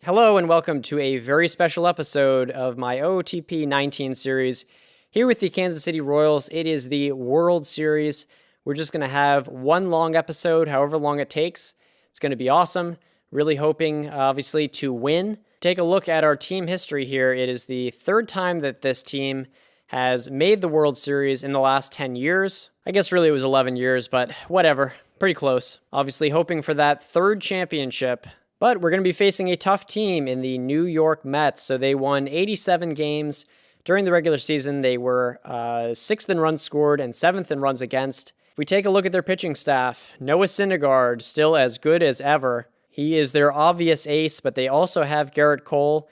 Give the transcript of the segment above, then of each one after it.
Hello and welcome to a very special episode of my OOTP 19 series. Here with the Kansas City Royals, it is the World Series. We're just going to have one long episode, however long it takes. It's going to be awesome. Really hoping, obviously, to win. Take a look at our team history here. It is the third time that this team has made the World Series in the last 10 years. I guess really it was 11 years, but whatever. Pretty close. Obviously hoping for that third championship. But we're going to be facing a tough team in the New York Mets. So they won 87 games during the regular season. They were 6th in runs scored and 7th in runs against. If we take a look at their pitching staff, Noah Syndergaard, still as good as ever. He is their obvious ace, but they also have Garrett Cole,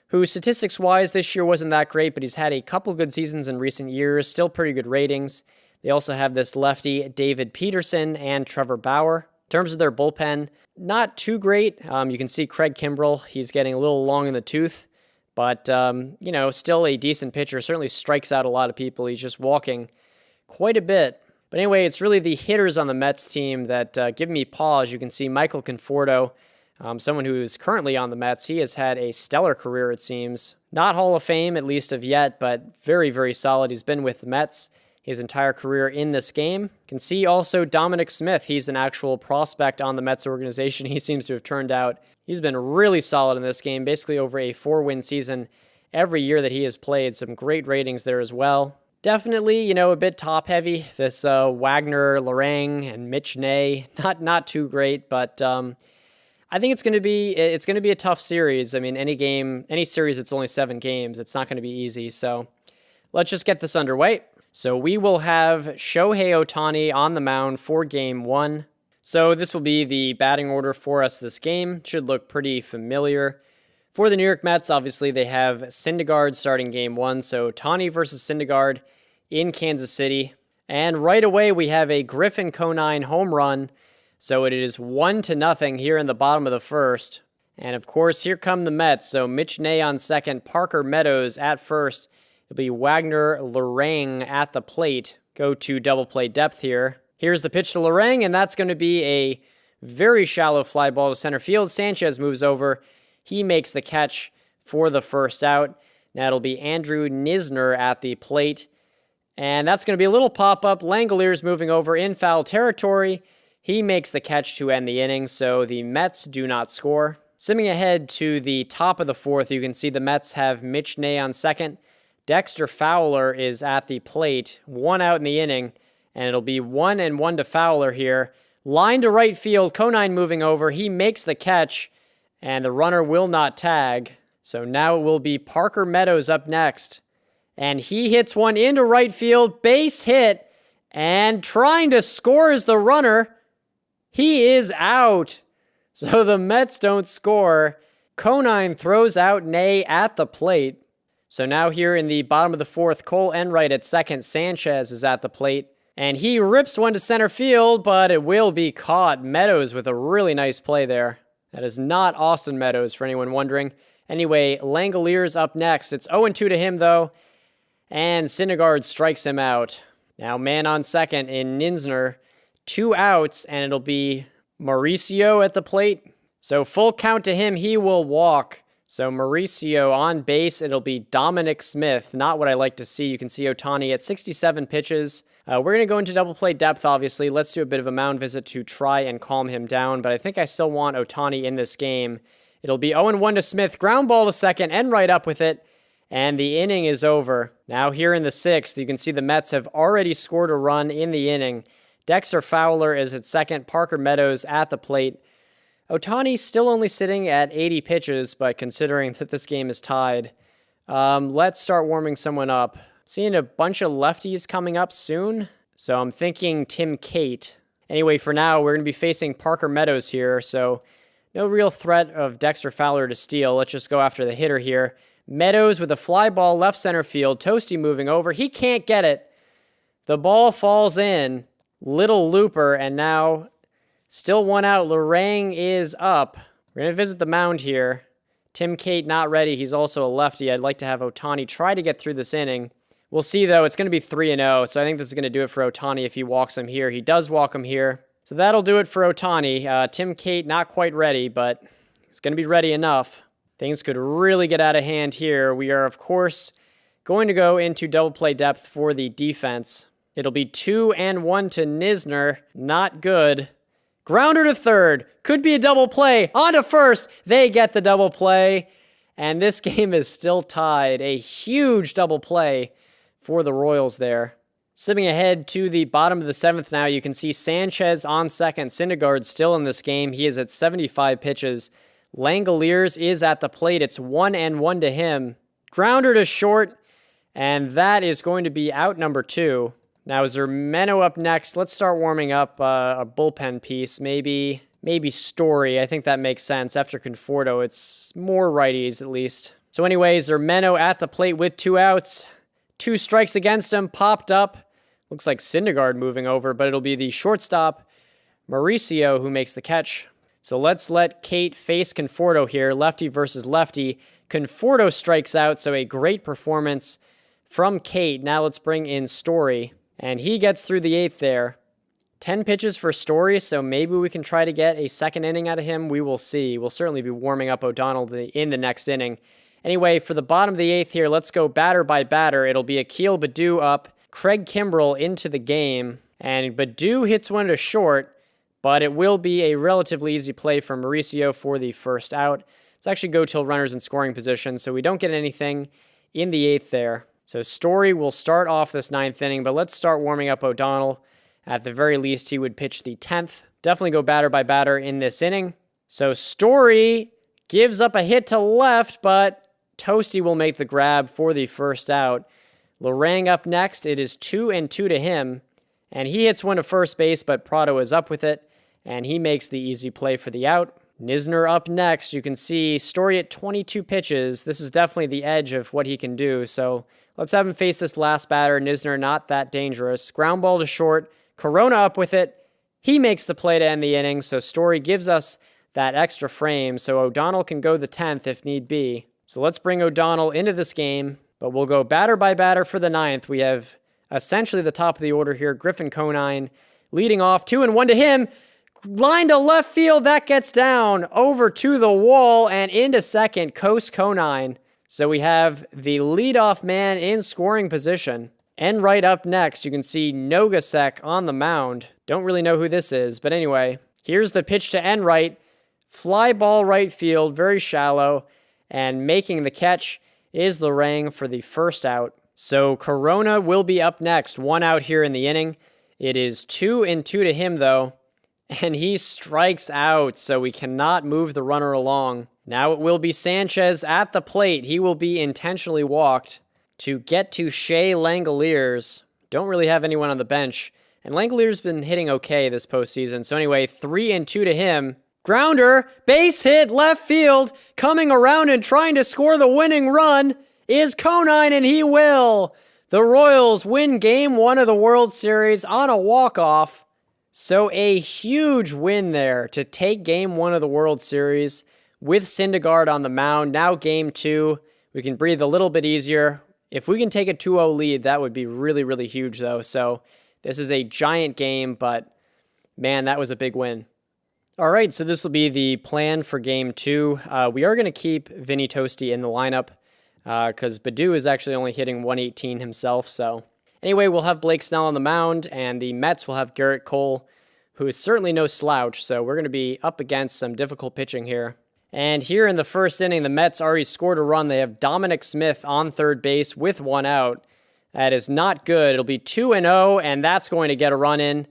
who statistics-wise this year wasn't that great, but he's had a couple good seasons in recent years, still pretty good ratings. They also have this lefty, David Peterson, and Trevor Bauer. In terms of their bullpen, not too great. You can see Craig Kimbrell. He's getting a little long in the tooth, but, still a decent pitcher. Certainly strikes out a lot of people. He's just walking quite a bit. But anyway, it's really the hitters on the Mets team that give me pause. You can see Michael Conforto, someone who is currently on the Mets. He has had a stellar career, it seems. Not Hall of Fame, at least of yet, but very, very solid. He's been with the Mets his entire career in this game. You can see also Dominic Smith. He's an actual prospect on the Mets organization. He seems to have turned out. He's been really solid in this game, basically over a 4-win season every year that he has played. Some great ratings there as well. Definitely, a bit top-heavy. This Wagner, Lorang, and Mitch Ney, not too great, but I think it's going to be a tough series. I mean, any series that's only 7 games, it's not going to be easy. So let's just get this underway. So we will have Shohei Ohtani on the mound for Game 1. So this will be the batting order for us this game. Should look pretty familiar. For the New York Mets, obviously, they have Syndergaard starting Game 1. So Ohtani versus Syndergaard in Kansas City. And right away, we have a Griffin Conine home run. So it is 1-0 here in the bottom of the first. And of course, here come the Mets. So Mitch Ney on second, Parker Meadows at first. It'll be Wagner, Lorang at the plate. Go to double play depth here. Here's the pitch to Lorang, and that's going to be a very shallow fly ball to center field. Sanchez moves over. He makes the catch for the first out. Now it'll be Andrew Knizner at the plate. And that's going to be a little pop-up. Langoliers moving over in foul territory. He makes the catch to end the inning, so the Mets do not score. Simming ahead to the top of the fourth, you can see the Mets have Mitch Ney on second. Dexter Fowler is at the plate, 1 out in the inning, and it'll be 1-1 to Fowler here. Line to right field, Conine moving over. He makes the catch, and the runner will not tag. So now it will be Parker Meadows up next. And he hits one into right field, base hit, and trying to score is the runner. He is out. So the Mets don't score. Conine throws out Ney at the plate. So now here in the bottom of the fourth, Cole Enright at second. Sanchez is at the plate. And he rips one to center field, but it will be caught. Meadows with a really nice play there. That is not Austin Meadows, for anyone wondering. Anyway, Langoliers up next. It's 0-2 to him, though. And Syndergaard strikes him out. Now man on second in Knizner. 2 outs, and it'll be Mauricio at the plate. So full count to him. He will walk. So Mauricio on base, it'll be Dominic Smith. Not what I like to see. You can see Ohtani at 67 pitches. We're going to go into double play depth, obviously. Let's do a bit of a mound visit to try and calm him down, but I think I still want Ohtani in this game. It'll be 0-1 to Smith. Ground ball to second, and right up with it, and the inning is over. Now here in the sixth, you can see the Mets have already scored a run in the inning. Dexter Fowler is at second, Parker Meadows at the plate. Ohtani still only sitting at 80 pitches, but considering that this game is tied, let's start warming someone up. Seeing a bunch of lefties coming up soon, so I'm thinking Tim Cate. Anyway, for now, we're going to be facing Parker Meadows here, so no real threat of Dexter Fowler to steal. Let's just go after the hitter here. Meadows with a fly ball left center field. Toasty moving over. He can't get it. The ball falls in. Little looper, and now still 1 out. Lorang is up. We're going to visit the mound here. Tim Cate not ready. He's also a lefty. I'd like to have Ohtani try to get through this inning. We'll see, though. It's going to be 3-0, so I think this is going to do it for Ohtani if he walks him here. He does walk him here. So that'll do it for Ohtani. Tim Cate not quite ready, but he's going to be ready enough. Things could really get out of hand here. We are, of course, going to go into double play depth for the defense. It'll be 2-1 to Knizner. Not good. Grounder to third. Could be a double play. On to first. They get the double play. And this game is still tied. A huge double play for the Royals there. Slipping ahead to the bottom of the 7th now, you can see Sanchez on second. Syndergaard still in this game. He is at 75 pitches. Langoliers is at the plate. It's 1-1 to him. Grounder to short, and that is going to be out number 2. Now Zermeno up next. Let's start warming up a bullpen piece. Maybe Story. I think that makes sense. After Conforto, it's more righties at least. So anyway, Zermeno at the plate with 2 outs. 2 strikes against him. Popped up. Looks like Syndergaard moving over, but it'll be the shortstop, Mauricio, who makes the catch. So let's let Kate face Conforto here. Lefty versus lefty. Conforto strikes out, so a great performance from Kate. Now let's bring in Story. And he gets through the 8th there. 10 pitches for Story, so maybe we can try to get a second inning out of him. We will see. We'll certainly be warming up O'Donnell in the next inning. Anyway, for the bottom of the 8th here, let's go batter by batter. It'll be Akil Baddoo up. Craig Kimbrell into the game, and Baddoo hits one to short, but it will be a relatively easy play for Mauricio for the first out. Let's actually go till runners in scoring position, so we don't get anything in the 8th there. So Story will start off this 9th inning, but let's start warming up O'Donnell. At the very least, he would pitch the 10th. Definitely go batter by batter in this inning. So Story gives up a hit to left, but Toasty will make the grab for the first out. Lorang up next. It is 2-2 to him, and he hits one to first base, but Prado is up with it, and he makes the easy play for the out. Knizner up next. You can see Story at 22 pitches. This is definitely the edge of what he can do, so let's have him face this last batter. Knizner not that dangerous. Ground ball to short. Corona up with it. He makes the play to end the inning, so Story gives us that extra frame, so O'Donnell can go the 10th if need be. So let's bring O'Donnell into this game. But we'll go batter by batter for the 9th. We have essentially the top of the order here. Griffin Conine leading off. 2-1 to him. Line to left field. That gets down over to the wall and into second. Coast Conine. So we have the leadoff man in scoring position. Enright up next. You can see Nogasek on the mound. Don't really know who this is. But anyway, here's the pitch to Enright. Fly ball right field. Very shallow. And making the catch is Lorang for the first out. So Corona will be up next. 1 out here in the inning. It is 2-2 to him, though. And he strikes out, so we cannot move the runner along. Now it will be Sanchez at the plate. He will be intentionally walked to get to Shea Langoliers. Don't really have anyone on the bench. And Langoliers been hitting okay this postseason. So anyway, 3-2 to him. Grounder, base hit, left field, coming around and trying to score the winning run is Conine, and he will. The Royals win Game 1 of the World Series on a walk-off. So a huge win there to take Game 1 of the World Series with Syndergaard on the mound. Now Game 2, we can breathe a little bit easier. If we can take a 2-0 lead, that would be really, really huge, though. So this is a giant game, but man, that was a big win. All right, so this will be the plan for Game 2. We are going to keep Vinny Toasty in the lineup because Baddoo is actually only hitting 118 himself. So anyway, we'll have Blake Snell on the mound, and the Mets will have Garrett Cole, who is certainly no slouch. So we're going to be up against some difficult pitching here. And here in the first inning, the Mets already scored a run. They have Dominic Smith on third base with 1 out. That is not good. It'll be 2-0, and that's going to get a run in.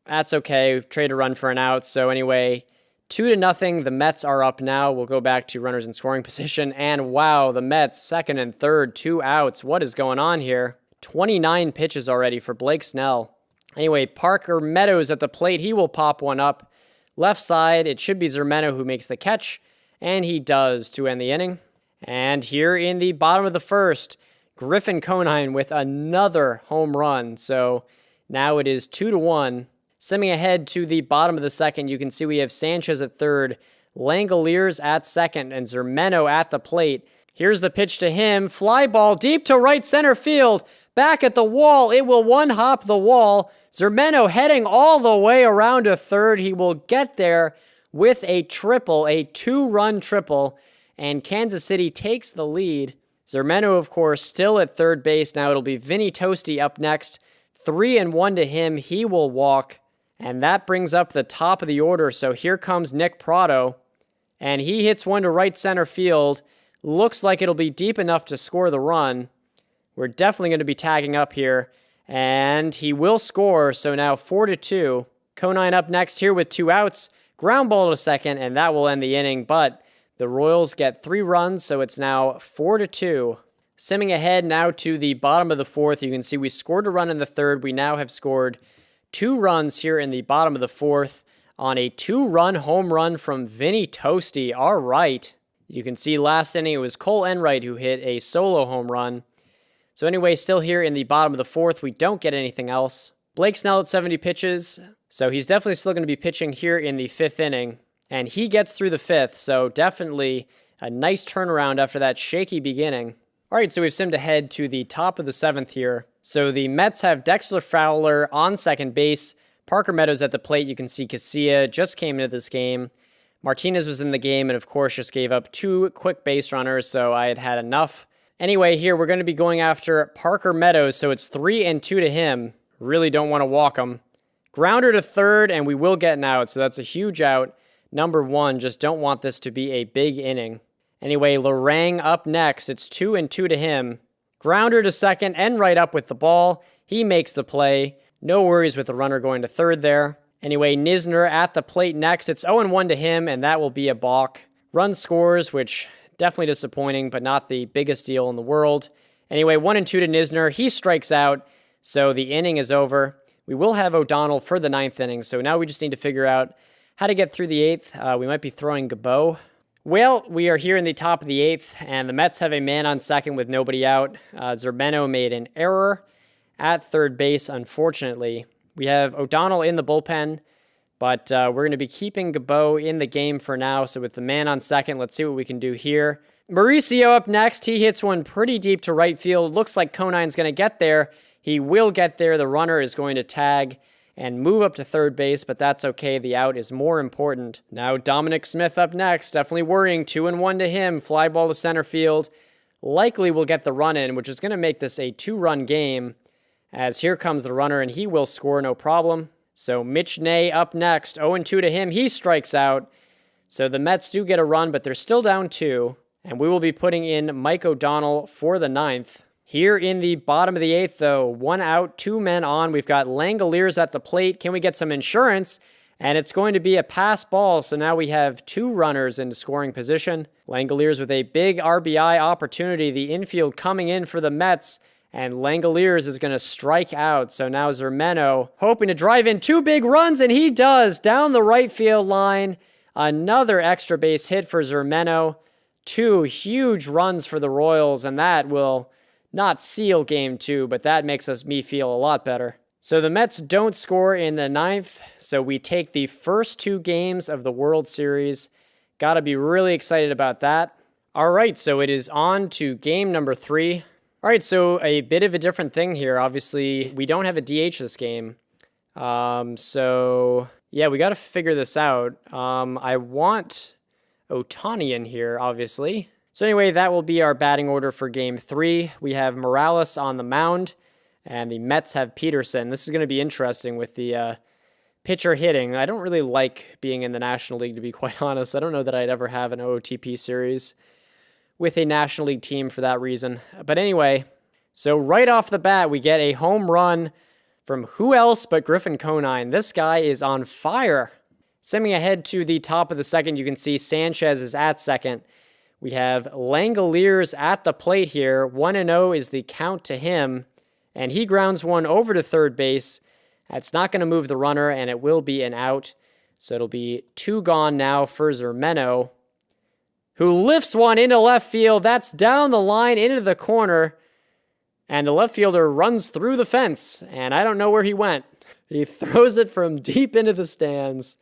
That's okay. Trade a run for an out. So anyway, 2-0. The Mets are up now. We'll go back to runners in scoring position. And wow, the Mets, second and third, 2 outs. What is going on here? 29 pitches already for Blake Snell. Anyway, Parker Meadows at the plate. He will pop one up. Left side, it should be Zermeno who makes the catch. And he does to end the inning. And here in the bottom of the first, Griffin Conine with another home run. So now it is 2-1. Sending ahead to the bottom of the second, you can see we have Sanchez at third, Langoliers at second, and Zermeno at the plate. Here's the pitch to him. Fly ball deep to right center field. Back at the wall. It will one-hop the wall. Zermeno heading all the way around to third. He will get there with a triple, a 2-run triple. and Kansas City takes the lead. Zermeno, of course, still at third base. Now it'll be Vinny Toasty up next. 3-1 to him. He will walk. And that brings up the top of the order. So here comes Nick Pratto. And he hits one to right center field. Looks like it'll be deep enough to score the run. We're definitely going to be tagging up here. And he will score. So now 4-2. Conine up next here with 2 outs. Ground ball to second, and that will end the inning. But the Royals get 3 runs, so it's now 4-2. Simming ahead now to the bottom of the 4th. You can see we scored a run in the 3rd. We now have scored 2 runs here in the bottom of the 4th on a 2-run home run from Vinny Toasty. All right. You can see last inning it was Cole Enright who hit a solo home run. So anyway, still here in the bottom of the 4th. We don't get anything else. Blake Snell at 70 pitches. So he's definitely still going to be pitching here in the 5th inning. And he gets through the 5th, so definitely a nice turnaround after that shaky beginning. All right, so we've simmed ahead to the top of the 7th here. So the Mets have Dexter Fowler on second base. Parker Meadows at the plate. You can see Casilla just came into this game. Martinez was in the game and, of course, just gave up 2 quick base runners, so I had had enough. Anyway, here we're going to be going after Parker Meadows, so it's 3-2 to him. Really don't want to walk him. Grounder to third, and we will get an out, so that's a huge out. Number 1, just don't want this to be a big inning. Anyway, Lorang up next. It's 2-2 to him. Grounder to second and right up with the ball. He makes the play. No worries with the runner going to third there. Anyway, Nisner at the plate next. It's 0-1 to him, and that will be a balk. Run scores, which definitely disappointing, but not the biggest deal in the world. Anyway, 1-2 to Nisner. He strikes out, so the inning is over. We will have O'Donnell for the 9th inning, so now we just need to figure out how to get through the 8th. We might be throwing Gabeau. Well, we are here in the top of the 8th, and the Mets have a man on second with nobody out. Zermeno made an error at third base, unfortunately. We have O'Donnell in the bullpen, but we're going to be keeping Gabeau in the game for now. So with the man on second, let's see what we can do here. Mauricio up next. He hits one pretty deep to right field. Looks like Conine's going to get there. He will get there. The runner is going to tag and move up to third base, but that's okay. The out is more important. Now Dominic Smith up next. Definitely worrying. 2-1 to him. Fly ball to center field. Likely will get the run in, which is going to make this a 2-run game, as here comes the runner, and he will score no problem. So Mitch Ney up next. 0-2 to him. He strikes out. So the Mets do get a run, but they're still down 2, and we will be putting in Mike O'Donnell for the 9th. Here in the bottom of the 8th, though, 1 out, 2 men on. We've got Langoliers at the plate. Can we get some insurance? And it's going to be a pass ball, so now we have 2 runners in scoring position. Langoliers with a big RBI opportunity. The infield coming in for the Mets, and Langoliers is going to strike out. So now Zermeno hoping to drive in 2 big runs, and he does. Down the right field line. Another extra base hit for Zermeno. 2 huge runs for the Royals, and that will not seal game 2, but that makes me feel a lot better. So the Mets don't score in the 9th, so we take the first 2 games of the World Series. Got to be really excited about that. All right, so it is on to game number 3. All right, so a bit of a different thing here. Obviously, we don't have a DH this game. So, yeah, we got to figure this out. I want Ohtani in here, obviously. So anyway, that will be our batting order for Game 3. We have Morales on the mound, and the Mets have Peterson. This is going to be interesting with the pitcher hitting. I don't really like being in the National League, to be quite honest. I don't know that I'd ever have an OOTP series with a National League team for that reason. But anyway, so right off the bat, we get a home run from who else but Griffin Conine. This guy is on fire. Sending ahead to the top of the 2nd, you can see Sanchez is at second. We have Langoliers at the plate here. 1-0 is the count to him, and he grounds one over to third base. That's not going to move the runner, and it will be an out. So it'll be 2 gone now for Zermeno, who lifts one into left field. That's down the line into the corner, and the left fielder runs through the fence, and I don't know where he went. He throws it from deep into the stands.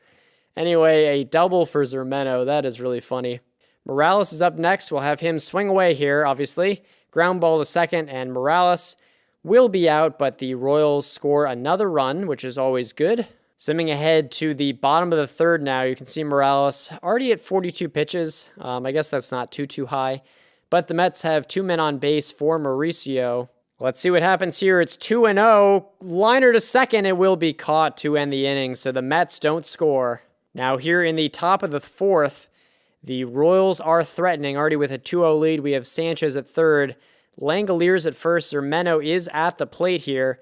Anyway, a double for Zermeno. That is really funny. Morales is up next. We'll have him swing away here, obviously. Ground ball to second, and Morales will be out, but the Royals score another run, which is always good. Simming ahead to the bottom of the third now, you can see Morales already at 42 pitches. I guess that's not too high. But the Mets have 2 men on base for Mauricio. Let's see what happens here. It's 2-0. Liner to second. It will be caught to end the inning, so the Mets don't score. Now here in the top of the fourth, the Royals are threatening. Already with a 2-0 lead, we have Sanchez at third. Langoliers at first. Zermeno is at the plate here.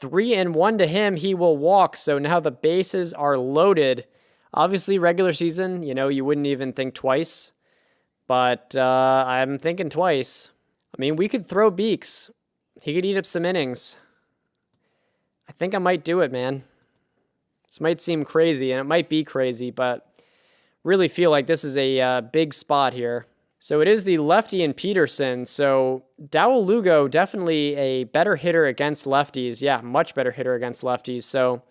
3-1 to him. He will walk. So now the bases are loaded. Obviously, regular season, you wouldn't even think twice. But I'm thinking twice. I mean, we could throw Beeks. He could eat up some innings. I think I might do it, man. This might seem crazy, and it might be crazy, but really feel like this is a big spot here. So it is the lefty in Peterson. So Dowell Lugo, definitely a better hitter against lefties. Yeah, much better hitter against lefties. So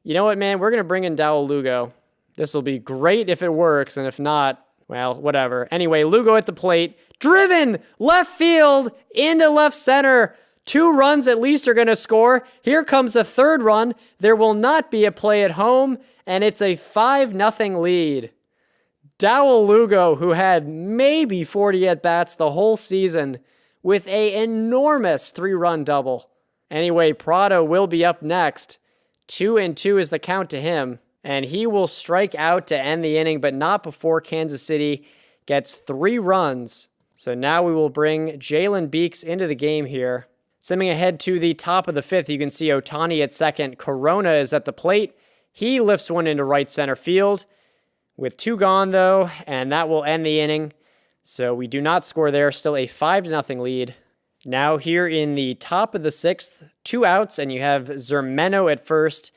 you know what, man? We're going to bring in Dowell Lugo. This will be great if it works, and if not, well, whatever. Anyway, Lugo at the plate. Driven! Left field! Into left center! 2 runs at least are going to score. Here comes a third run. There will not be a play at home, and it's a 5-0 lead. Dowell Lugo, who had maybe 40 at-bats the whole season, with an enormous 3-run double. Anyway, Prado will be up next. 2-2 is the count to him, and he will strike out to end the inning, but not before Kansas City gets 3 runs. So now we will bring Jalen Beeks into the game here. Simming ahead to the top of the fifth, you can see Ohtani at second. Corona is at the plate. He lifts one into right center field. With 2 gone, though, and that will end the inning. So we do not score there. Still a 5-0 lead. Now here in the top of the sixth, 2 outs, and you have Zermeno at first.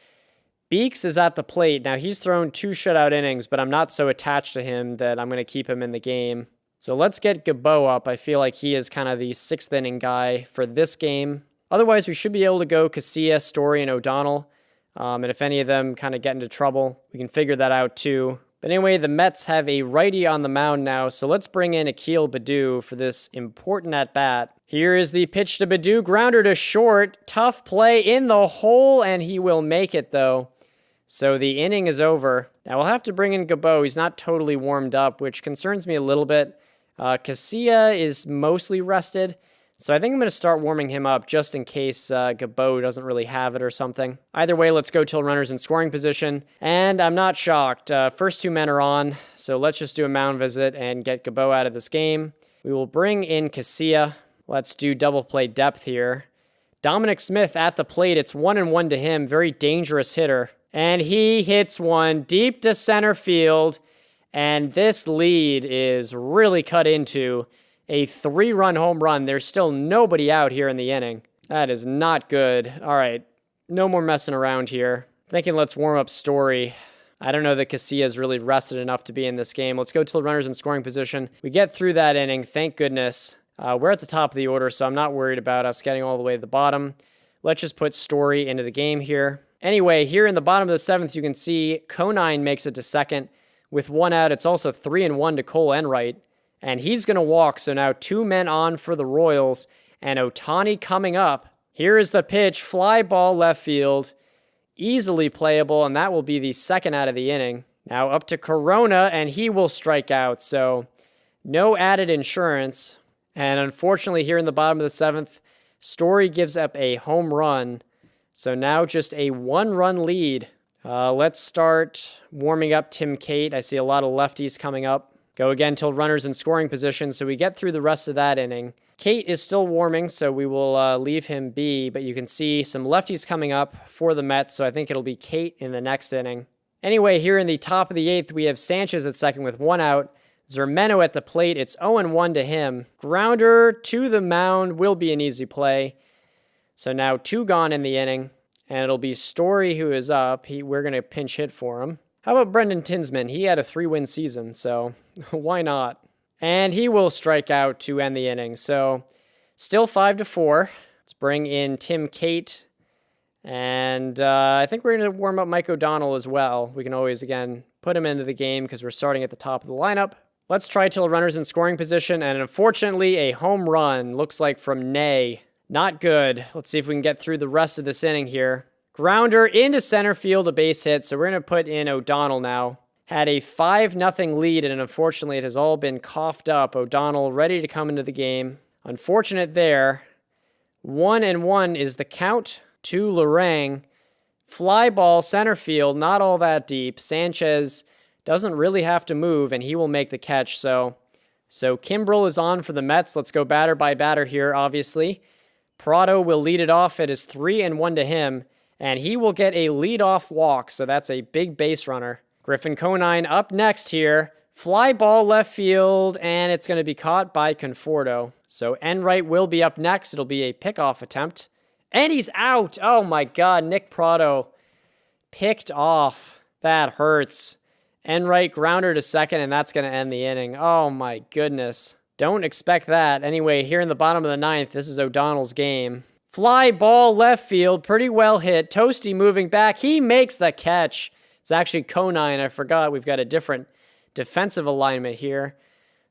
Beeks is at the plate. Now he's thrown 2 shutout innings, but I'm not so attached to him that I'm going to keep him in the game. So let's get Gabo up. I feel like he is kind of the 6th inning guy for this game. Otherwise, we should be able to go Casilla, Story, and O'Donnell. And if any of them kind of get into trouble, we can figure that out too. But anyway, the Mets have a righty on the mound now, so let's bring in Akil Baddoo for this important at-bat. Here is the pitch to Baddoo, grounder to short, tough play in the hole, and he will make it though. So the inning is over. Now we'll have to bring in Gabo. He's not totally warmed up, which concerns me a little bit. Casilla is mostly rested, so I think I'm going to start warming him up just in case Gabo doesn't really have it or something. Either way, let's go till runners in scoring position, and I'm not shocked. First 2 men are on, so let's just do a mound visit and get Gabo out of this game. We will bring in Casilla. Let's do double play depth here. Dominic Smith at the plate. It's 1-1 to him. Very dangerous hitter. And he hits one deep to center field. And this lead is really cut into a 3-run home run. There's still nobody out here in the inning. That is not good. All right, no more messing around here. Thinking let's warm up Story. I don't know that Casilla is really rested enough to be in this game. Let's go to the runners in scoring position. We get through that inning, thank goodness. We're at the top of the order, so I'm not worried about us getting all the way to the bottom. Let's just put Story into the game here. Anyway, here in the bottom of the 7th, you can see Conine makes it to second. With 1 out, it's also 3-1 to Cole Enright. And he's going to walk, so now 2 men on for the Royals. And Ohtani coming up. Here is the pitch, fly ball left field. Easily playable, and that will be the 2nd out of the inning. Now up to Corona, and he will strike out. So no added insurance. And unfortunately, here in the bottom of the 7th, Story gives up a home run. So now just a 1-run lead. Let's start warming up Tim Cate. I see a lot of lefties coming up. Go again till runners in scoring position, so we get through the rest of that inning. Cate is still warming, so we will leave him be, but you can see some lefties coming up for the Mets, so I think it'll be Cate in the next inning. Anyway, here in the top of the 8th, we have Sanchez at second with 1 out. Zermeno at the plate. It's 0-1 to him. Grounder to the mound will be an easy play. So now 2 gone in the inning. And it'll be Story who is up. We're going to pinch hit for him. How about Brendan Tinsman? He had a 3-win season, so why not? And he will strike out to end the inning. So still 5-4. Let's bring in Tim Cate. And I think we're going to warm up Mike O'Donnell as well. We can always, again, put him into the game because we're starting at the top of the lineup. Let's try till runners in scoring position. And unfortunately, a home run looks like from Nay. Not good. Let's see if we can get through the rest of this inning here. Grounder into center field, a base hit. So we're going to put in O'Donnell now. Had a 5-0 lead, and unfortunately it has all been coughed up. O'Donnell ready to come into the game. Unfortunate there. 1-1 is the count to Lorang. Fly ball center field, not all that deep. Sanchez doesn't really have to move, and he will make the catch. So Kimbrel is on for the Mets. Let's go batter by batter here, obviously. Prado will lead it off. It is 3-1 to him, and he will get a leadoff walk, so that's a big base runner. Griffin Conine up next here. Fly ball left field, and it's going to be caught by Conforto. So Enright will be up next. It'll be a pickoff attempt. And he's out. Oh my God, Nick Prado picked off. That hurts. Enright grounder to second, and that's going to end the inning. Oh my goodness. Don't expect that. Anyway, here in the bottom of the ninth, this is O'Donnell's game. Fly ball left field, pretty well hit. Toasty moving back. He makes the catch. It's actually Conine. I forgot we've got a different defensive alignment here.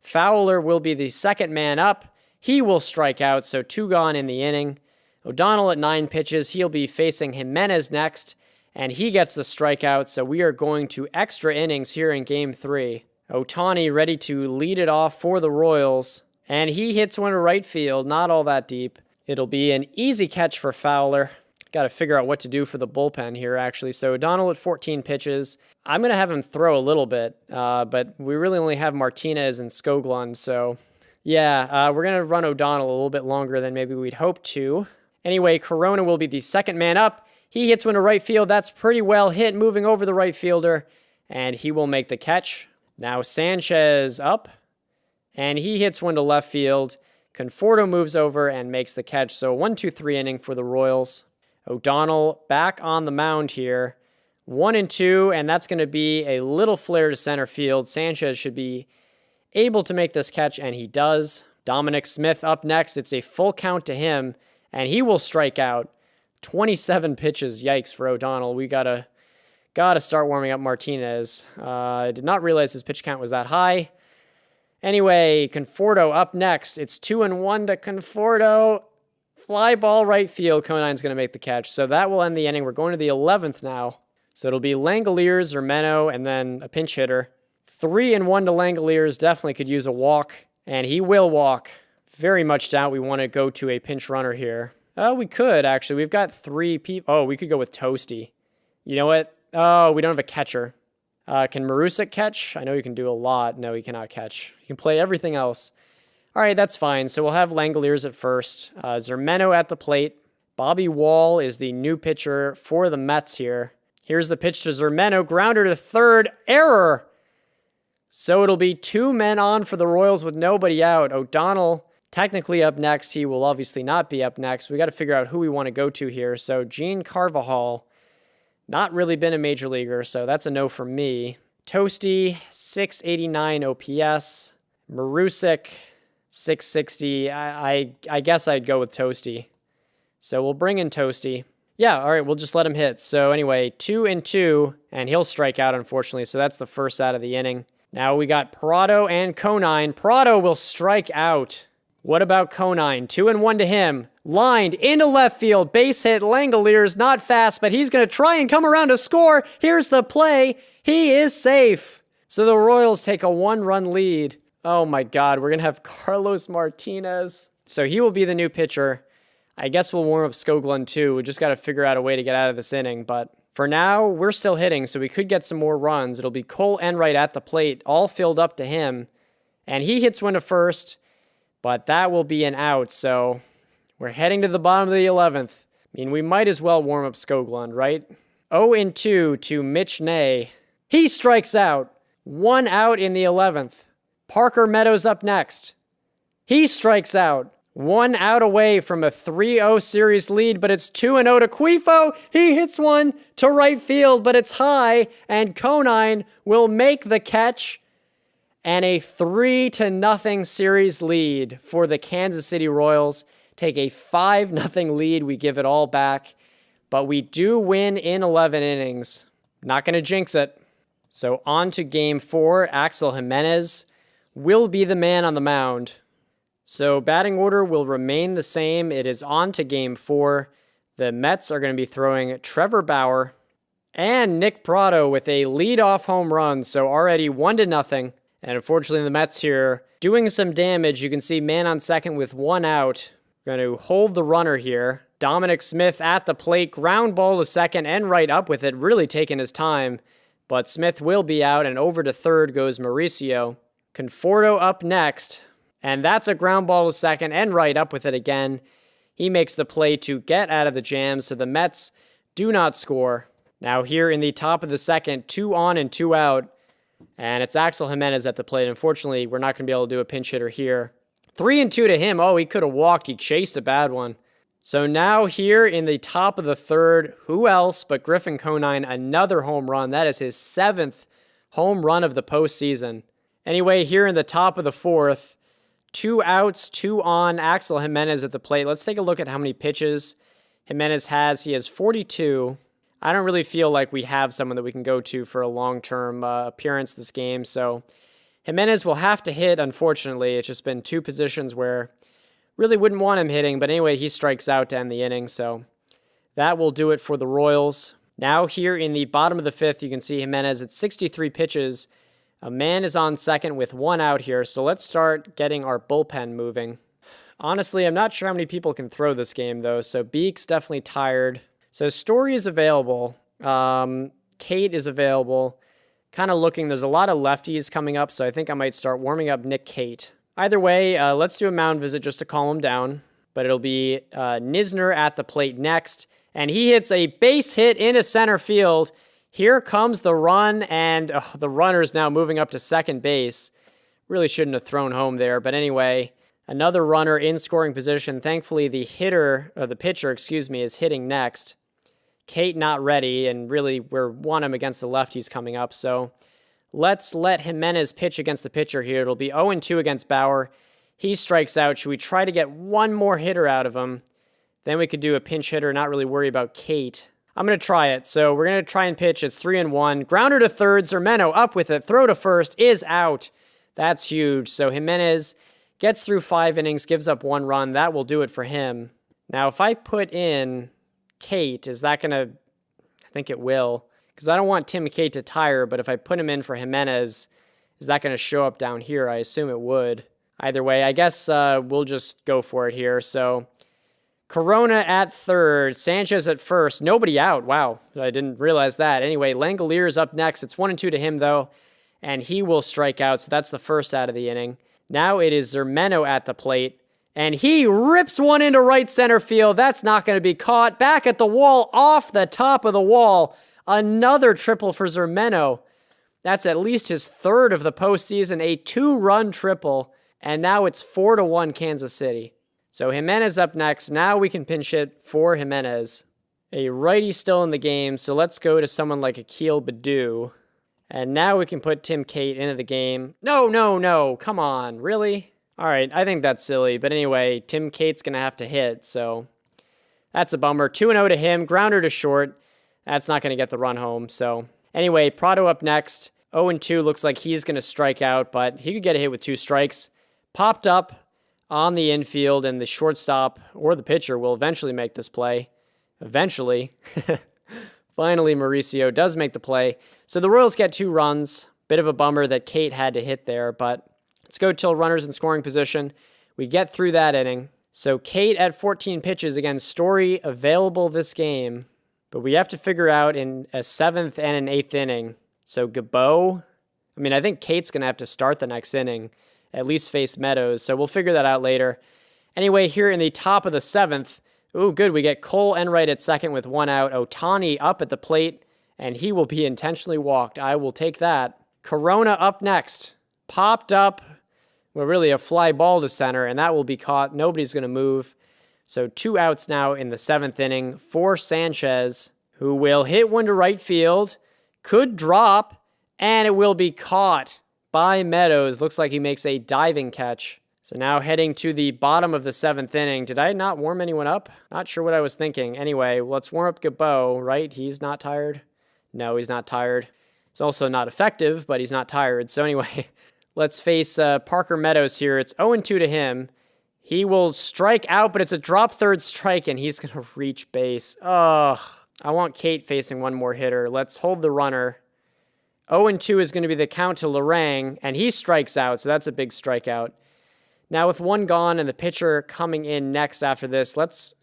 Fowler will be the second man up. He will strike out, so 2 gone in the inning. O'Donnell at 9 pitches. He'll be facing Jimenez next, and he gets the strikeout, so we are going to extra innings here in Game 3. Ohtani ready to lead it off for the Royals, and he hits one to right field, not all that deep. It'll be an easy catch for Fowler. Got to figure out what to do for the bullpen here, actually. So O'Donnell at 14 pitches. I'm going to have him throw a little bit, but we really only have Martinez and Skoglund, so yeah, we're going to run O'Donnell a little bit longer than maybe we'd hoped to. Anyway, Corona will be the second man up. He hits one to right field. That's pretty well hit, moving over the right fielder, and he will make the catch. Now Sanchez up, and he hits one to left field. Conforto moves over and makes the catch. So 1-2-3 inning for the Royals. O'Donnell back on the mound here. 1-2, and that's going to be a little flare to center field. Sanchez should be able to make this catch, and he does. Dominic Smith up next. It's a full count to him, and he will strike out. 27 pitches. Yikes for O'Donnell. We gotta start warming up Martinez. I did not realize his pitch count was that high. Anyway, Conforto up next. It's 2-1 to Conforto. Fly ball right field. Conine's going to make the catch. So that will end the inning. We're going to the 11th now. So it'll be Langoliers, Zermeno, and then a pinch hitter. 3-1 to Langoliers. Definitely could use a walk, and he will walk. Very much doubt we want to go to a pinch runner here. We could, actually. We've got 3 people. Oh, we could go with Toasty. You know what? Oh, we don't have a catcher. Can Marusic catch? I know he can do a lot. No, he cannot catch. He can play everything else. All right, that's fine. So we'll have Langoliers at first. Zermeno at the plate. Bobby Wall is the new pitcher for the Mets here. Here's the pitch to Zermeno. Grounder to third. Error! So it'll be 2 men on for the Royals with nobody out. O'Donnell technically up next. He will obviously not be up next. We got to figure out who we want to go to here. So Gene Carvajal, not really been a major leaguer, so that's a no from me. Toasty, 689 OPS. Marusic, 660. I guess I'd go with Toasty. So we'll bring in Toasty. Yeah, all right, we'll just let him hit. So anyway, 2-2, and he'll strike out, unfortunately. So that's the first out of the inning. Now we got Prado and Conine. Prado will strike out. What about Conine? 2-1 to him. Lined into left field. Base hit. Langoliers, not fast, but he's going to try and come around to score. Here's the play. He is safe. So the Royals take a 1-run lead. Oh my God, we're going to have Carlos Martinez. So he will be the new pitcher. I guess we'll warm up Skoglund too. We just got to figure out a way to get out of this inning. But for now, we're still hitting, so we could get some more runs. It'll be Cole Enright at the plate, all filled up to him. And he hits one to first, but that will be an out. So we're heading to the bottom of the 11th. I mean, we might as well warm up Skoglund, right? 0-2 to Mitch Ney. He strikes out. 1 out in the 11th. Parker Meadows up next. He strikes out. 1 out away from a 3-0 series lead, but it's 2-0 to Quifo. He hits one to right field, but it's high, and Conine will make the catch. And a 3-0 series lead for the Kansas City Royals. Take a 5-0 lead. We give it all back, but we do win in 11 innings. Not going to jinx it. So on to Game 4. Axel Jimenez will be the man on the mound. So batting order will remain the same. It is on to Game 4. The Mets are going to be throwing Trevor Bauer and Nick Pratto with a leadoff home run. So already 1-0. And unfortunately, the Mets here doing some damage. You can see man on second with 1 out. Going to hold the runner here. Dominic Smith at the plate. Ground ball to second and right up with it. Really taking his time. But Smith will be out, and over to third goes Mauricio. Conforto up next. And that's a ground ball to second and right up with it again. He makes the play to get out of the jam, so the Mets do not score. Now here in the top of the second, 2 on and 2 out. And it's Axel Jimenez at the plate. Unfortunately, we're not going to be able to do a pinch hitter here. 3-2 to him. Oh, he could have walked. He chased a bad one. So now here in the top of the third, who else but Griffin Conine, another home run. That is his 7th home run of the postseason. Anyway, here in the top of the fourth, 2 outs, 2 on, Axel Jimenez at the plate. Let's take a look at how many pitches Jimenez has. He has 42. I don't really feel like we have someone that we can go to for a long-term appearance this game. So Jimenez will have to hit, unfortunately. It's just been 2 positions where really wouldn't want him hitting. But anyway, he strikes out to end the inning. So that will do it for the Royals. Now here in the bottom of the 5th, you can see Jimenez at 63 pitches. A man is on second with 1 out here. So let's start getting our bullpen moving. Honestly, I'm not sure how many people can throw this game, though. So Beek's definitely tired. So Story is available. Kate is available. Kind of looking, there's a lot of lefties coming up, so I think I might start warming up Nick Cate. Either way, let's do a mound visit just to calm him down. But it'll be Nisner at the plate next. And he hits a base hit into center field. Here comes the run, and the runner's now moving up to second base. Really shouldn't have thrown home there, but anyway, another runner in scoring position. Thankfully, the pitcher, is hitting next. Cate not ready, and really we want him against the lefties coming up. So let's let Jimenez pitch against the pitcher here. It'll be 0-2 against Bauer. He strikes out. Should we try to get one more hitter out of him? Then we could do a pinch hitter, not really worry about Cate. I'm going to try it. So we're going to try and pitch. It's 3-1. Grounder to third. Zermeno up with it. Throw to first is out. That's huge. So Jimenez gets through 5 innings, gives up 1 run. That will do it for him. Now, if I put in Cate, is that going to... I think it will. Because I don't want Tim Cate to tire, but if I put him in for Jimenez, is that going to show up down here? I assume it would. Either way, I guess we'll just go for it here. So Corona at third, Sanchez at first, nobody out. Wow, I didn't realize that. Anyway, Langoliers up next. It's 1-2 to him, though, and he will strike out, so that's the first out of the inning. Now it is Zermeno at the plate, and he rips one into right center field. That's not going to be caught. Back at the wall, off the top of the wall. Another triple for Zermeno. That's at least his 3rd of the postseason, a 2-run triple, and now it's 4-1 Kansas City. So Jimenez up next. Now we can pinch hit for Jimenez. A righty still in the game, so let's go to someone like Akil Baddoo. And now we can put Tim Cate into the game. No, come on, really? All right, I think that's silly, but anyway, Tim Cate's going to have to hit, so that's a bummer. 2-0 to him, grounder to short. That's not going to get the run home, so anyway, Pratto up next. 0-2, looks like he's going to strike out, but he could get a hit with 2 strikes. Popped up on the infield, and the shortstop or the pitcher will eventually make this play. Eventually. Finally, Mauricio does make the play. So the Royals get 2 runs. Bit of a bummer that Cate had to hit there, but let's go till runners in scoring position. We get through that inning. So Cate at 14 pitches. Again, Story available this game, but we have to figure out in a 7th and an 8th inning. So Gabeau, I think Cate's going to have to start the next inning, at least face Meadows, so we'll figure that out later. Anyway, here in the top of the 7th, ooh, good, we get Cole Enright at second with 1 out. Ohtani up at the plate, and he will be intentionally walked. I will take that. Corona up next. Popped up, well, really a fly ball to center, and that will be caught. Nobody's going to move. So 2 outs now in the 7th inning for Sanchez, who will hit one to right field, could drop, and it will be caught by Meadows. Looks like he makes a diving catch. So now heading to the bottom of the 7th inning. Did I not warm anyone up? Not sure what I was thinking. Anyway, let's warm up Gabeau, right? He's not tired? No, he's not tired. He's also not effective, but he's not tired. So anyway, let's face Parker Meadows here. It's 0-2 to him. He will strike out, but it's a drop third strike, and he's going to reach base. Ugh. I want Kate facing one more hitter. Let's hold the runner. 0-2 is going to be the count to Lorang, and he strikes out, so that's a big strikeout. Now with one gone and the pitcher coming in next after this,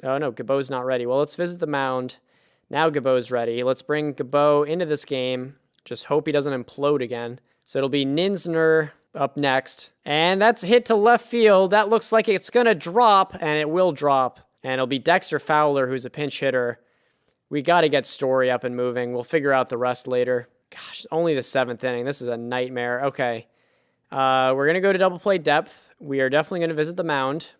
oh no, Gabo's not ready. Well, let's visit the mound. Now Gabo's ready. Let's bring Gabo into this game. Just hope he doesn't implode again. So it'll be Ninsner up next. And that's a hit to left field. That looks like it's going to drop, and it will drop. And it'll be Dexter Fowler, who's a pinch hitter. We got to get Story up and moving. We'll figure out the rest later. Gosh, only the 7th inning. This is a nightmare. Okay. We're going to go to double play depth. We are definitely going to visit the mound.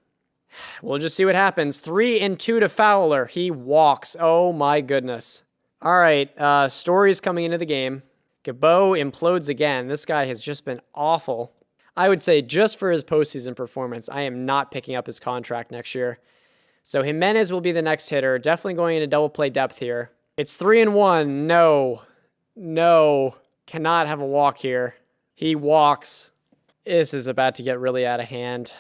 We'll just see what happens. 3-2 to Fowler. He walks. Oh, my goodness. All right. Story's coming into the game. Gabo implodes again. This guy has just been awful. I would say just for his postseason performance, I am not picking up his contract next year. So Jimenez will be the next hitter. Definitely going into double play depth here. It's 3-1. No. Cannot have a walk here. He walks. This is about to get really out of hand.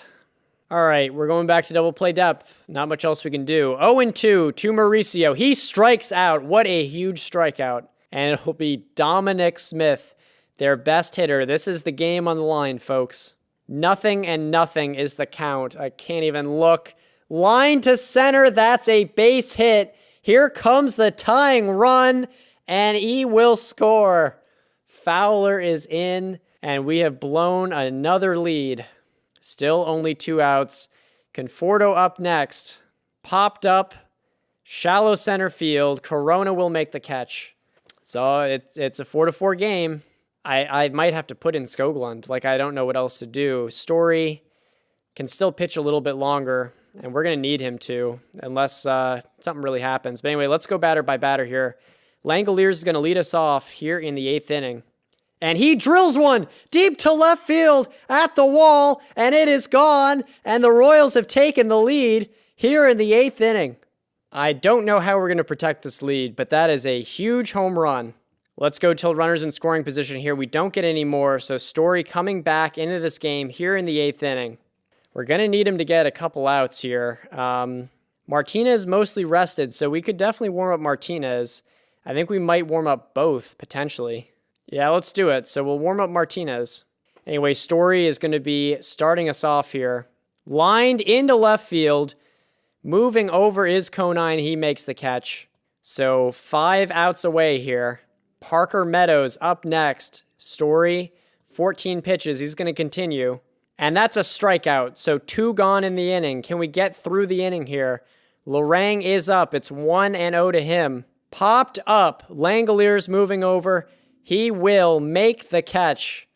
All right, we're going back to double play depth. Not much else we can do. 0-2 to Mauricio. He strikes out. What a huge strikeout. And it'll be Dominic Smith, their best hitter. This is the game on the line, folks. 0-0 is the count. I can't even look. Line to center. That's a base hit. Here comes the tying run, and he will score. Fowler is in, and we have blown another lead. Still only 2 outs. Conforto up next. Popped up. Shallow center field. Corona will make the catch. So it's a 4-4 game. I might have to put in Skoglund. Like, I don't know what else to do. Story can still pitch a little bit longer, and we're going to need him to, unless something really happens. But anyway, let's go batter by batter here. Langoliers is going to lead us off here in the 8th inning. And he drills one deep to left field at the wall, and it is gone, and the Royals have taken the lead here in the 8th inning. I don't know how we're going to protect this lead, but that is a huge home run. Let's go till runners in scoring position here. We don't get any more, so Story coming back into this game here in the 8th inning. We're going to need him to get a couple outs here. Martinez mostly rested, so we could definitely warm up Martinez. I think we might warm up both, potentially. Yeah, let's do it. So we'll warm up Martinez. Anyway, Story is going to be starting us off here. Lined into left field. Moving over is Conine. He makes the catch. So 5 outs away here. Parker Meadows up next. Story, 14 pitches. He's going to continue. And that's a strikeout. So 2 gone in the inning. Can we get through the inning here? Lorang is up. It's 1-0 to him. Popped up. Langoliers moving over. He will make the catch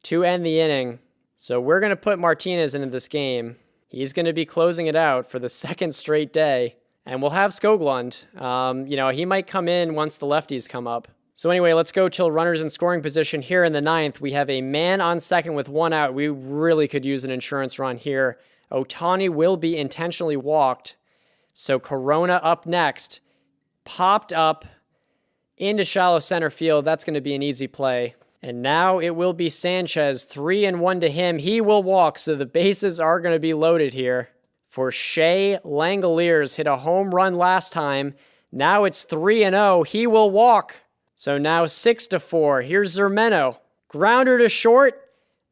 to end the inning. So we're going to put Martinez into this game. He's going to be closing it out for the 2nd straight day. And we'll have Skoglund. He might come in once the lefties come up. So anyway, let's go till runners in scoring position here in the 9th. We have a man on second with 1 out. We really could use an insurance run here. Ohtani will be intentionally walked. So Corona up next. Popped up into shallow center field. That's going to be an easy play. And now it will be Sanchez, 3-1 to him. He will walk, so the bases are going to be loaded here. For Shea Langoliers, hit a home run last time. Now it's 3-0. He will walk. So now 6-4. Here's Zermeno. Grounder to short,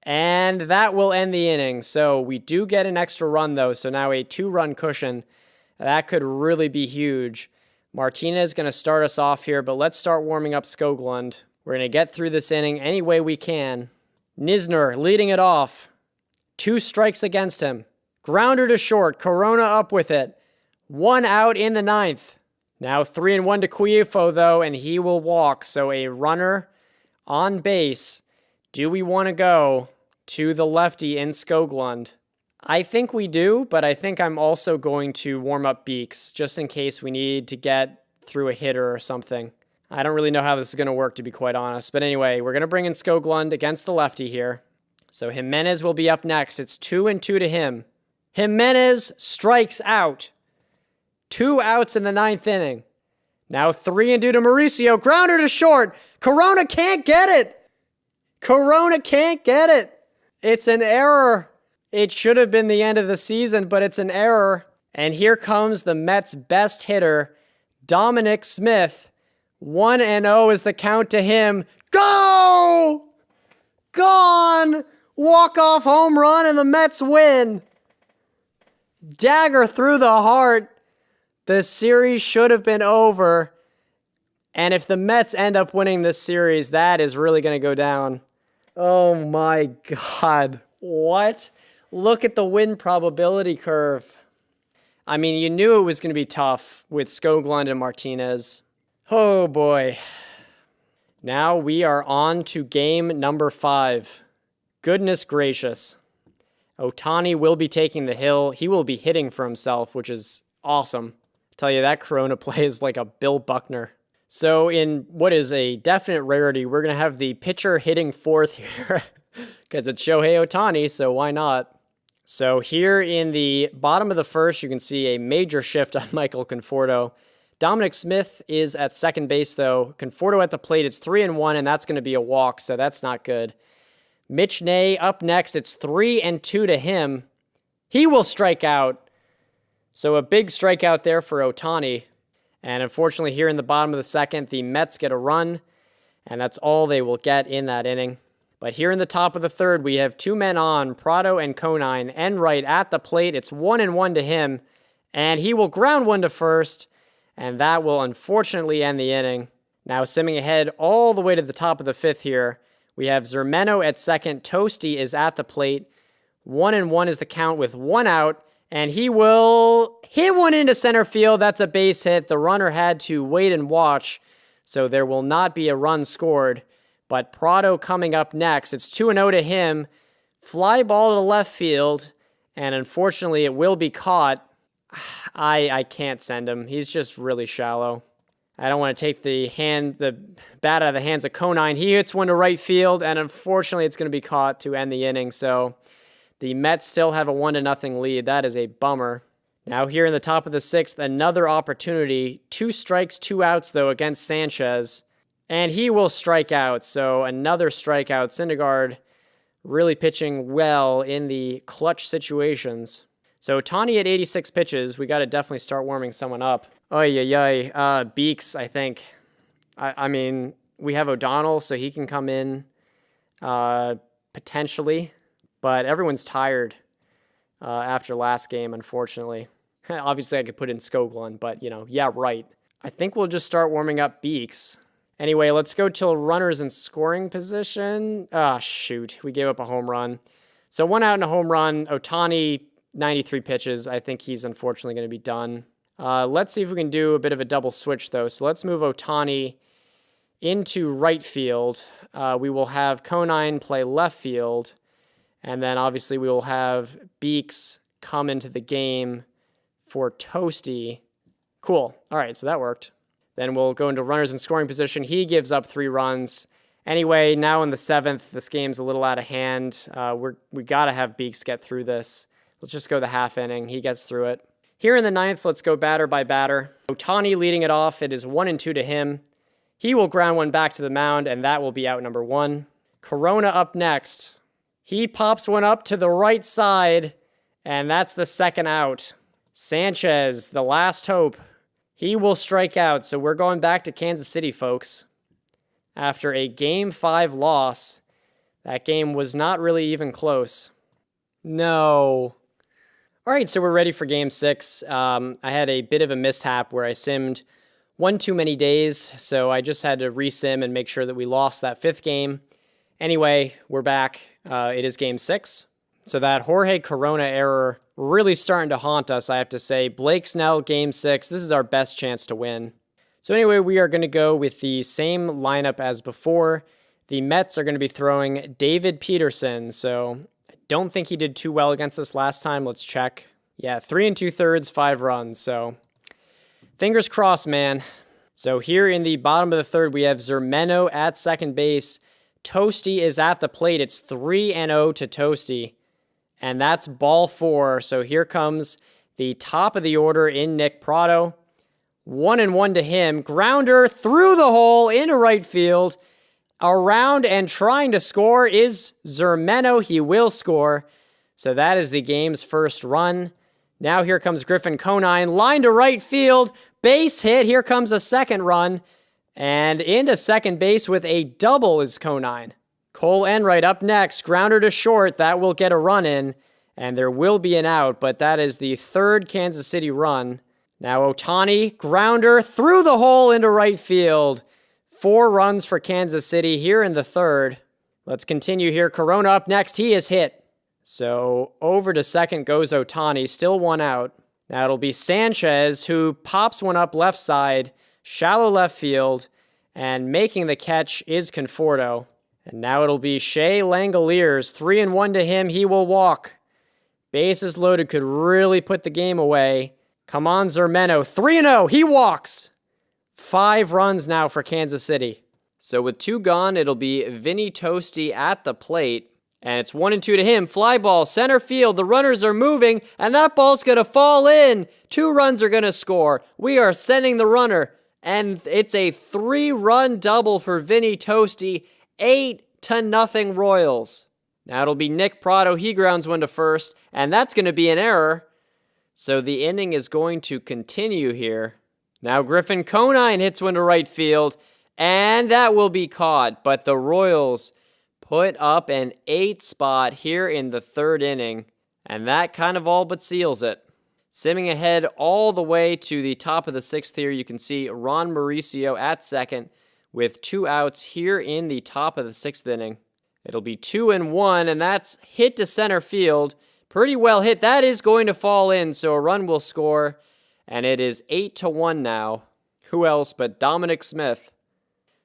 and that will end the inning. So we do get an extra run, though, so now a 2-run cushion. That could really be huge. Martinez is going to start us off here, but let's start warming up Skoglund. We're going to get through this inning any way we can. Nisner leading it off. 2 strikes against him. Grounder to short. Corona up with it. 1 out in the 9th. Now 3-1 to Cuifo, though, and he will walk. So a runner on base. Do we want to go to the lefty in Skoglund? I think we do, but I think I'm also going to warm up Beeks just in case we need to get through a hitter or something. I don't really know how this is going to work, to be quite honest. But anyway, we're going to bring in Skoglund against the lefty here. So Jimenez will be up next. It's 2-2 to him. Jimenez strikes out. 2 outs in the 9th inning. Now 3-2 to Mauricio. Grounder to short. Corona can't get it. Corona can't get it. It's an error. It should have been the end of the season, but it's an error. And here comes the Mets' best hitter, Dominic Smith. 1-0 is the count to him. Go! Gone! Walk-off home run and the Mets win. Dagger through the heart. The series should have been over. And if the Mets end up winning this series, that is really going to go down. Oh my God. What? Look at the win probability curve. I mean, you knew it was going to be tough with Skoglund and Martinez. Oh boy. Now we are on to game number 5. Goodness gracious. Ohtani will be taking the hill. He will be hitting for himself, which is awesome. I tell you, that Corona play is like a Bill Buckner. So in what is a definite rarity, we're going to have the pitcher hitting fourth here because it's Shohei Ohtani, so why not? So here in the bottom of the first, you can see a major shift on Michael Conforto. Dominic Smith is at second base, though. Conforto at the plate, it's 3-1, and that's going to be a walk, so that's not good. Mitch Ney up next, it's 3-2 to him. He will strike out. So a big strikeout there for Ohtani. And unfortunately, here in the bottom of the second, the Mets get a run, and that's all they will get in that inning. But here in the top of the third, we have 2 men on, Prado and Conine. Enright at the plate, it's 1-1 to him, and he will ground one to first, and that will unfortunately end the inning. Now simming ahead all the way to the top of the fifth here, we have Zermeno at second, Toasty is at the plate. 1-1 is the count with 1 out, and he will hit one into center field. That's a base hit. The runner had to wait and watch, so there will not be a run scored. But Prado coming up next. It's 2-0 to him. Fly ball to left field, and unfortunately it will be caught. I can't send him. He's just really shallow. I don't want to take the bat out of the hands of Conine. He hits one to right field, and unfortunately it's going to be caught to end the inning. So the Mets still have a 1-0 lead. That is a bummer. Now here in the top of the sixth, another opportunity. 2 strikes, 2 outs, though, against Sanchez. And he will strike out. So another strikeout. Syndergaard really pitching well in the clutch situations. So Ohtani at 86 pitches. We got to definitely start warming someone up. Beeks, I think. I mean, we have O'Donnell, so he can come in potentially. But everyone's tired after last game, unfortunately. Obviously, I could put in Skoglund, but, yeah, right. I think we'll just start warming up Beeks. Anyway, let's go till runners in scoring position. Shoot. We gave up a home run. So 1 out and a home run. Ohtani, 93 pitches. I think he's unfortunately going to be done. Let's see if we can do a bit of a double switch, though. So let's move Ohtani into right field. We will have Conine play left field. And then obviously we will have Beeks come into the game for Toasty. Cool. All right, so that worked. Then we'll go into runners in scoring position. He gives up 3 runs. Anyway, now in the 7th, this game's a little out of hand. We got to have Beeks get through this. Let's just go the half inning. He gets through it. Here in the 9th, let's go batter by batter. Ohtani leading it off. It is 1-2 to him. He will ground one back to the mound, and that will be out number 1. Corona up next. He pops one up to the right side, and that's the 2nd out. Sanchez, the last hope. He will strike out, so we're going back to Kansas City, folks. After a Game 5 loss, that game was not really even close. No. All right, so we're ready for Game 6. I had a bit of a mishap where I simmed one too many days, so I just had to resim and make sure that we lost that 5th game. Anyway, we're back. It is Game 6. So that Jorge Corona error really starting to haunt us, I have to say. Blake Snell, Game 6. This is our best chance to win. So anyway, we are going to go with the same lineup as before. The Mets are going to be throwing David Peterson. So I don't think he did too well against us last time. Let's check. Yeah, 3 2/3, 5 runs. So fingers crossed, man. So here in the bottom of the third, we have Zermeno at second base. Toasty is at the plate. It's 3-0 to Toasty. And that's ball 4. So here comes the top of the order in Nick Prado. 1-1 to him. Grounder through the hole into right field. Around and trying to score is Zermeno. He will score. So that is the game's first run. Now here comes Griffin Conine, line to right field, base hit. Here comes a second run, and into second base with a double is Conine. Cole Enright up next, grounder to short. That will get a run in, and there will be an out, but that is the third Kansas City run. Now Ohtani, grounder through the hole into right field. 4 runs for Kansas City here in the third. Let's continue here. Corona up next. He is hit. So over to second goes Ohtani, still 1 out. Now it'll be Sanchez who pops one up left side, shallow left field, and making the catch is Conforto. And now it'll be Shea Langoliers, 3-1 to him. He will walk. Bases loaded, could really put the game away. Come on, Zermeno, 3-0. He walks. 5 runs now for Kansas City. So with 2 gone, it'll be Vinny Toasty at the plate. And it's 1-2 to him. Fly ball, center field. The runners are moving, and that ball's going to fall in. 2 runs are going to score. We are sending the runner. And it's a 3-run double for Vinny Toasty. 8-0 Royals. Now it'll be Nick Prado. He grounds one to first, and that's going to be an error. So the inning is going to continue here. Now Griffin Conine hits one to right field, and that will be caught. But the Royals put up an 8 spot here in the third inning, and that kind of all but seals it. Simming ahead all the way to the top of the 6th here, you can see Ron Mauricio at second with 2 outs here in the top of the 6th inning. It'll be 2-1, and that's hit to center field. Pretty well hit. That is going to fall in, so a run will score, and it is 8-1 now. Who else but Dominic Smith?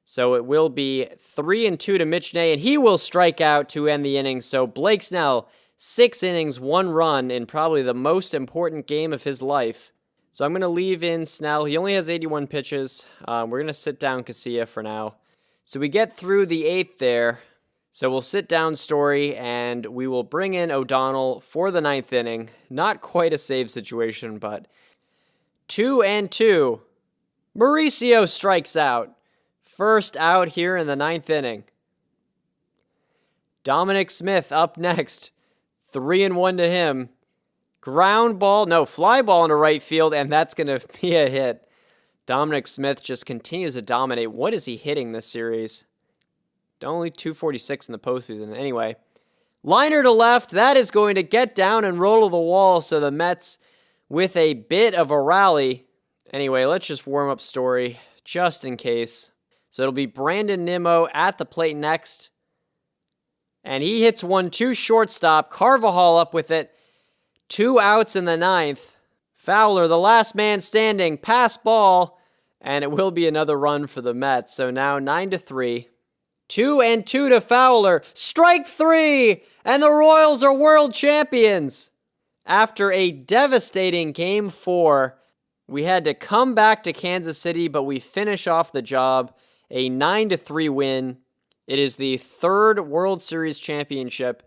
So it will be 3-2 to Mitch Nay, and he will strike out to end the inning. So Blake Snell, 6 innings, 1 run in probably the most important game of his life. So I'm going to leave in Snell. He only has 81 pitches. We're going to sit down Casilla for now. So we get through the 8th there. So we'll sit down Story, and we will bring in O'Donnell for the 9th inning. Not quite a save situation, but 2-2. Mauricio strikes out. First out here in the 9th inning. Dominic Smith up next. 3-1 to him. Fly ball into right field, and that's going to be a hit. Dominic Smith just continues to dominate. What is he hitting this series? Only 246 in the postseason. Anyway, liner to left. That is going to get down and roll to the wall, so the Mets with a bit of a rally. Anyway, let's just warm up Story just in case. So it'll be Brandon Nimmo at the plate next. And he hits 1-2 shortstop. Carvajal up with it. 2 outs in the 9th. Fowler, the last man standing. Pass ball. And it will be another run for the Mets. So now 9-3. 2-2 to Fowler. Strike 3. And the Royals are world champions. After a devastating Game 4, we had to come back to Kansas City, but we finish off the job. A 9-3 win. It is the 3rd World Series championship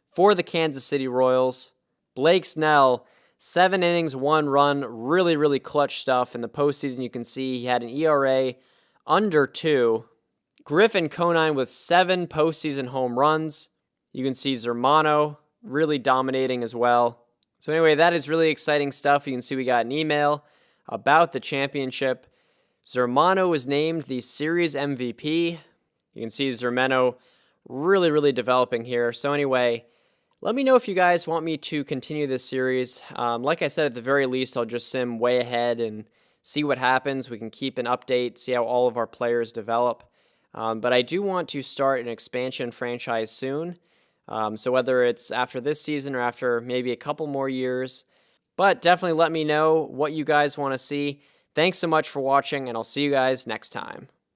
for the Kansas City Royals. Blake Snell, 7 innings, 1 run. Really, really clutch stuff. In the postseason, you can see he had an ERA under 2. Griffin Conine with 7 postseason home runs. You can see Zermano really dominating as well. So anyway, that is really exciting stuff. You can see we got an email about the championship. Zermano was named the series MVP. You can see Zermano really, really developing here. So anyway, let me know if you guys want me to continue this series. Like I said, at the very least, I'll just sim way ahead and see what happens. We can keep an update, see how all of our players develop. But I do want to start an expansion franchise soon. So whether it's after this season or after maybe a couple more years. But definitely let me know what you guys want to see. Thanks so much for watching, and I'll see you guys next time.